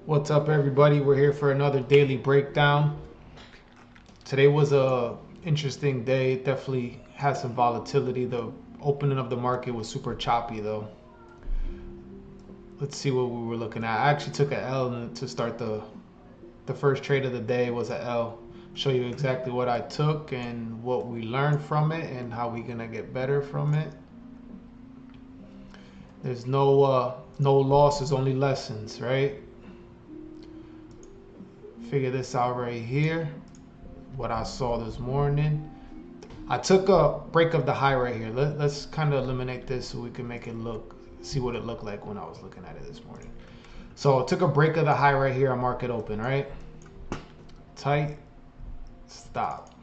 What's up, everybody? We're here for another daily breakdown. Today was a interesting day. It definitely had some volatility. The opening of the market was super choppy, though. Let's see what we were looking at. I actually took an L to start the first trade of the day was an L. Show you exactly what I took and what we learned from it and how we're gonna get better from it. There's no losses, only lessons, right? Figure this out right here. What I saw this morning. I took a break of the high right here. Let's kind of eliminate this so we can make it see what it looked like when I was looking at it this morning. So I took a break of the high right here on market open, right? Tight, stop.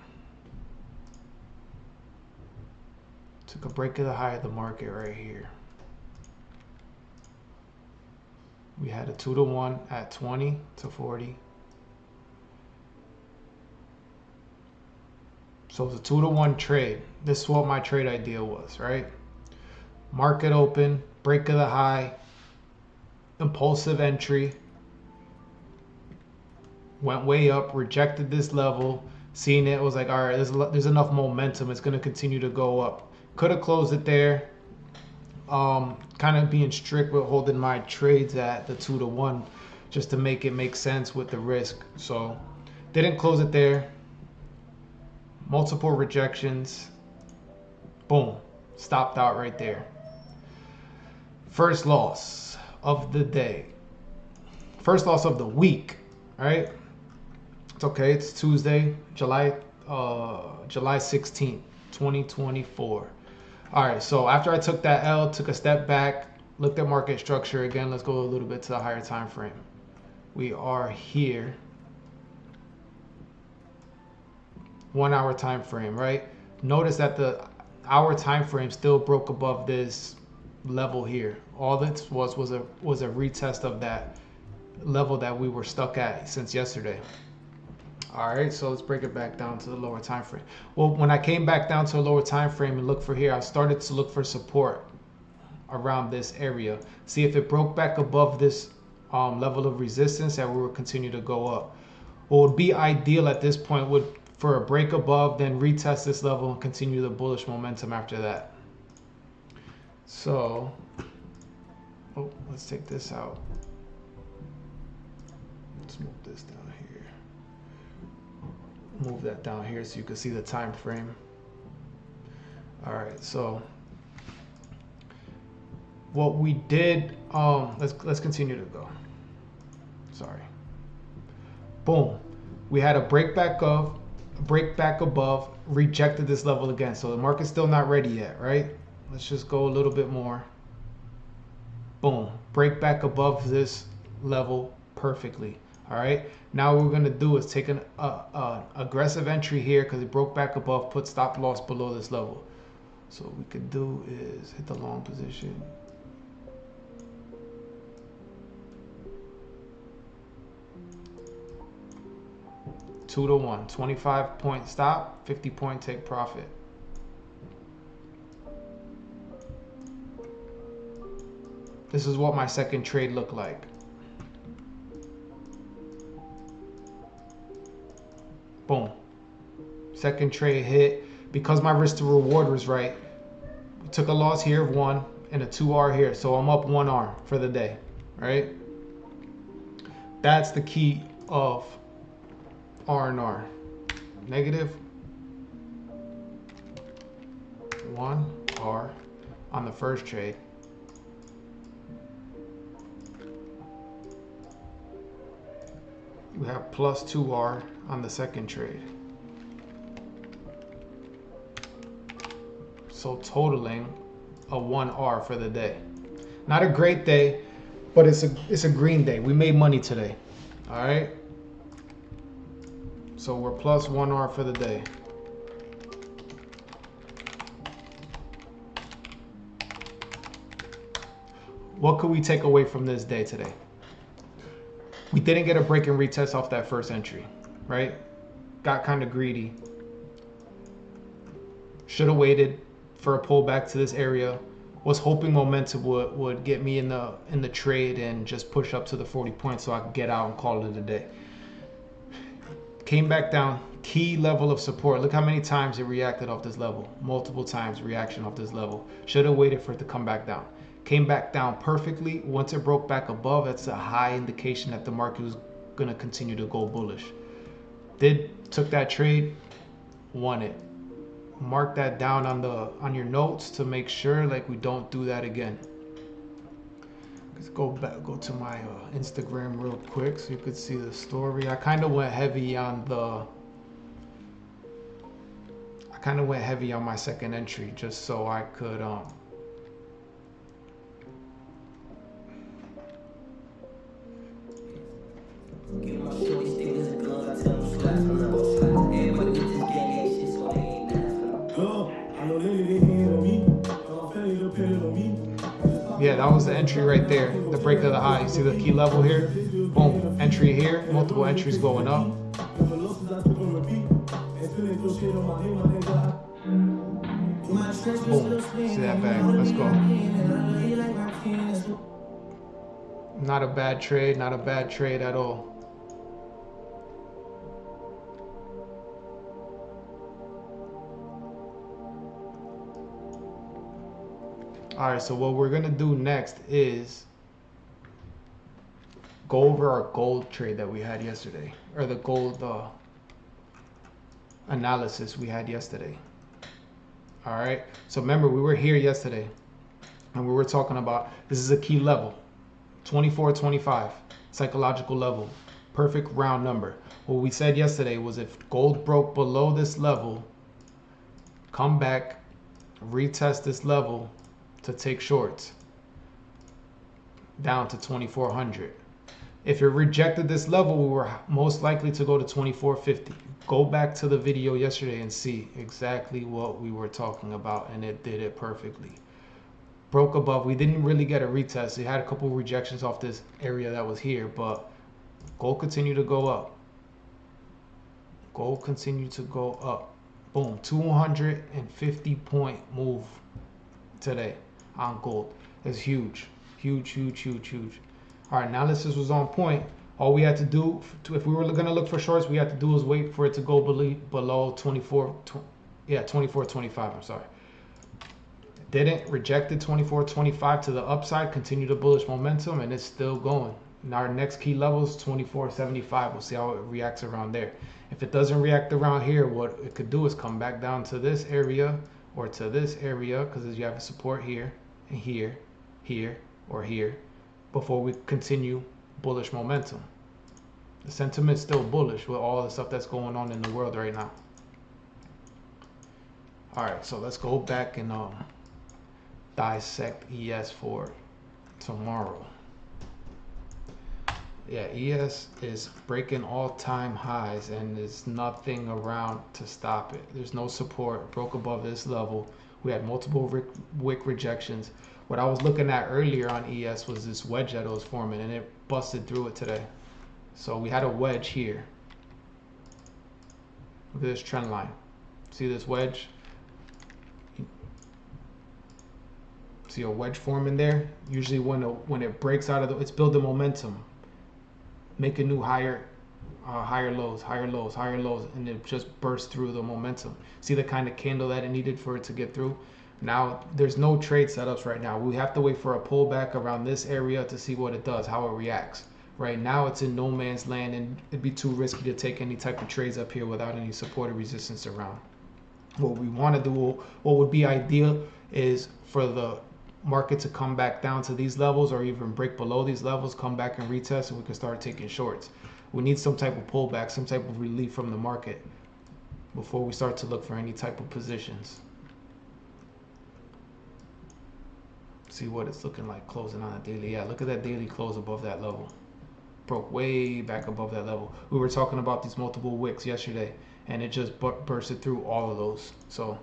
Took a break of the high of the market right here. We had a 2-to-1 at 20 to 40. So it's a 2-to-1 trade. This is what my trade idea was, right? Market open, break of the high, impulsive entry, went way up, rejected this level, seeing it was like, all right, there's enough momentum. It's going to continue to go up. Could have closed it there. Kind of being strict with holding my trades at the 2-to-1 just to make it make sense with the risk. So didn't close it there. Multiple rejections. Boom. Stopped out right there. First loss of the day. First loss of the week. All right. It's okay. It's Tuesday, July 16th, 2024. All right. So after I took that L, took a step back, looked at market structure again. Let's go a little bit to the higher time frame. We are here. 1 hour time frame, right? Notice that the hour time frame still broke above this level here. All this was a retest of that level that we were stuck at since yesterday. All right, so let's break it back down to the lower time frame. Well, when I came back down to a lower time frame and looked for here, I started to look for support around this area. See if it broke back above this level of resistance, that we would continue to go up. What would be ideal at this point would for a break above, then retest this level and continue the bullish momentum after that. So, let's take this out. Let's move this down here. Move that down here so you can see the time frame. All right, so what we did, let's continue to go. Sorry. Boom. We had a break back above, rejected this level again. So the market's still not ready yet, right? Let's just go a little bit more. Boom. Break back above this level perfectly. All right. Now what we're going to do is take an aggressive entry here because it broke back above, put stop loss below this level. So what we could do is hit the long position. Two to one, 25 point stop, 50 point take profit. This is what my second trade looked like. Boom. Second trade hit. Because my risk to reward was right, we took a loss here of 1 and a 2R here. So I'm up 1R for the day, right? That's the key of R&R. Negative 1R on the first trade. We have plus 2R on the second trade. So totaling a 1R for the day. Not a great day, but it's a green day. We made money today. All right. So we're plus 1R for the day. What could we take away from this day today? We didn't get a break and retest off that first entry, right? Got kind of greedy. Should have waited for a pullback to this area. Was hoping momentum would get me in the trade and just push up to the 40 points so I could get out and call it a day. Came back down, key level of support. Look how many times it reacted off this level. Multiple times reaction off this level. Should have waited for it to come back down. Came back down perfectly. Once it broke back above, that's a high indication that the market was going to continue to go bullish. Took that trade, won it. Mark that down on your notes to make sure like we don't do that again. Let's go to my Instagram real quick so you could see the story. I kind of went heavy on my second entry just so I could yeah, that was the entry right there, the break of the high. You see the key level here? Boom, entry here, multiple entries going up. Boom, see that bag, let's go. Not a bad trade, not a bad trade at all. All right, so what we're gonna do next is go over our gold trade that we had yesterday, or the gold analysis we had yesterday. All right, so remember we were here yesterday and we were talking about this is a key level, 24.25, psychological level, perfect round number. What we said yesterday was if gold broke below this level, come back, retest this level to take shorts down to 2400. If it rejected this level, we were most likely to go to 2450. Go back to the video yesterday and see exactly what we were talking about, and it did it perfectly. Broke above. We didn't really get a retest. It had a couple rejections off this area that was here, but gold continued to go up. Gold continued to go up. Boom, 250 point move today on gold. It's huge, huge, huge, huge, huge. Our analysis was on point. All we had to do, if we were going to look for shorts, we had to do was wait for it to go below 24.25. I'm sorry. Didn't, rejected 24.25 to the upside, continued the bullish momentum, and it's still going. And our next key level is 24.75. We'll see how it reacts around there. If it doesn't react around here, what it could do is come back down to this area or to this area, because you have a support here and here, here, or here, before we continue bullish momentum. The sentiment's still bullish with all the stuff that's going on in the world right now. All right, so let's go back and dissect ES for tomorrow. Yeah, ES is breaking all-time highs and there's nothing around to stop it. There's no support. Broke above this level. We had multiple wick rejections. What I was looking at earlier on ES was this wedge that it was forming, and it busted through it today. So we had a wedge here. Look at this trend line. See this wedge? See a wedge forming there? Usually when it breaks out of it's building momentum. Make a new higher lows, higher lows, higher lows, and it just burst through the momentum. See the kind of candle that it needed for it to get through? Now, there's no trade setups right now. We have to wait for a pullback around this area to see what it does, how it reacts. Right now, it's in no man's land, and it'd be too risky to take any type of trades up here without any support or resistance around. What we want to do, what would be ideal, is for the market to come back down to these levels or even break below these levels, come back and retest, and we can start taking shorts. We need some type of pullback, some type of relief from the market before we start to look for any type of positions. See what it's looking like closing on a daily. Yeah, look at that daily close above that level. Broke way back above that level. We were talking about these multiple wicks yesterday, and it just bursted through all of those. So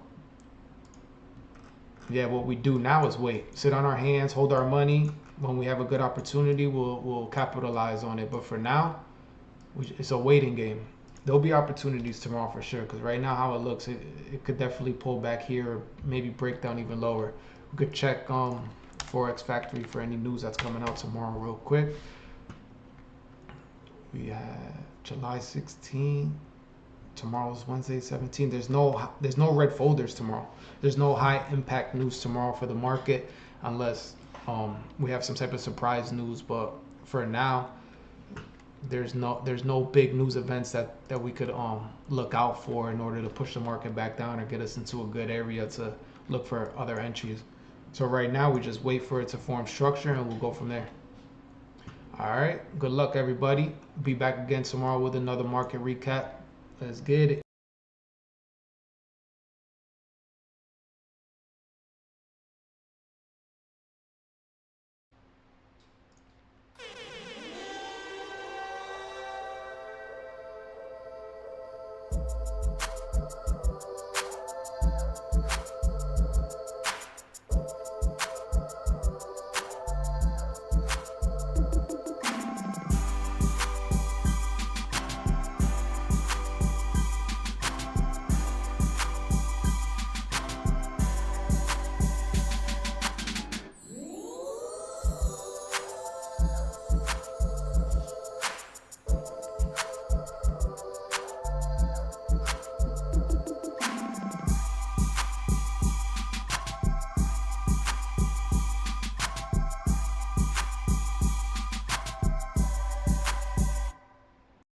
yeah, what we do now is wait, sit on our hands, hold our money. When we have a good opportunity, we'll capitalize on it. But for now, it's a waiting game. There'll be opportunities tomorrow for sure, because right now how it looks, it could definitely pull back here or maybe break down even lower. We could check Forex Factory for any news that's coming out tomorrow real quick. We have July 16th. Tomorrow's Wednesday 17th. There's no red folders tomorrow. There's no high impact news tomorrow for the market unless we have some type of surprise news. But for now, there's no big news events that we could look out for in order to push the market back down or get us into a good area to look for other entries. So right now we just wait for it to form structure and we'll go from there. All right, good luck everybody. Be back again tomorrow with another market recap. Let's get it.